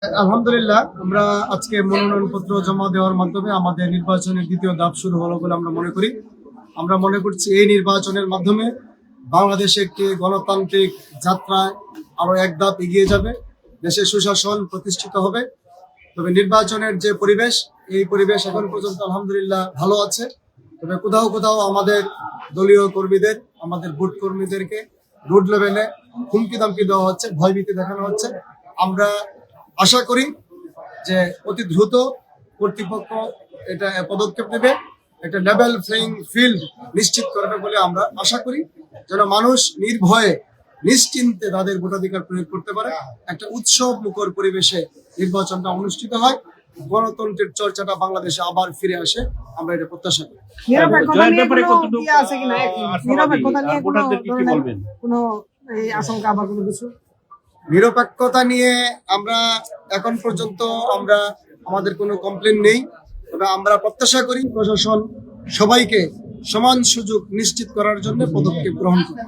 আলহামদুলিল্লাহ, আমরা আজকে মনোনয়নপত্র জমা দেওয়ার মাধ্যমে আমাদের নির্বাচনের দ্বিতীয় ধাপ শুরু হলো বলে আমরা মনে করি। আমরা মনে করছি এই নির্বাচনের মাধ্যমে বাংলাদেশে একটি গণতান্ত্রিক যাত্রায় আরো এক ধাপ এগিয়ে যাবে, দেশে সুশাসন প্রতিষ্ঠিত হবে। তবে নির্বাচনের যে পরিবেশ, এই পরিবেশ এখন পর্যন্ত আলহামদুলিল্লাহ ভালো আছে। তবে কোথাও কোথাও আমাদের দলীয় কর্মীদের, আমাদের ভোট কর্মীদেরকে রোড লেভেলে হুমকি দামকি দেওয়া হচ্ছে, ভয়ভীতি দেখানো হচ্ছে। আমরা আশা করি যে অতি দ্রুত কর্তৃপক্ষ এটা পদক্ষেপ নেবে, একটা লেভেল প্লেইং ফিল্ড নিশ্চিত করবে বলে আমরা আশা করি, যেন মানুষ নির্ভয়ে নিশ্চিন্তে তাদের ভোটাধিকার প্রয়োগ করতে পারে। একটা উৎসব মুখর পরিবেশে নির্বাচনটা অনুষ্ঠিত হয়, গণতন্ত্রের চর্চাটা বাংলাদেশে আবার ফিরে আসে, আমরা এটা প্রত্যাশা করি। নিরপেক্ষতা নিয়ে কোনো ইয়ে আছে কিনা? নিরপেক্ষতা নিয়ে কোনো এই আশঙ্কা বা কোনো কিছু? নিরপেক্ষতা নিয়ে আমরা এখন পর্যন্ত আমাদের কোনো কমপ্লেন নেই। তবে আমরা প্রত্যাশা করি প্রশাসন সবাইকে সমান সুযোগ নিশ্চিত করার জন্য পদক্ষেপ গ্রহণ করে।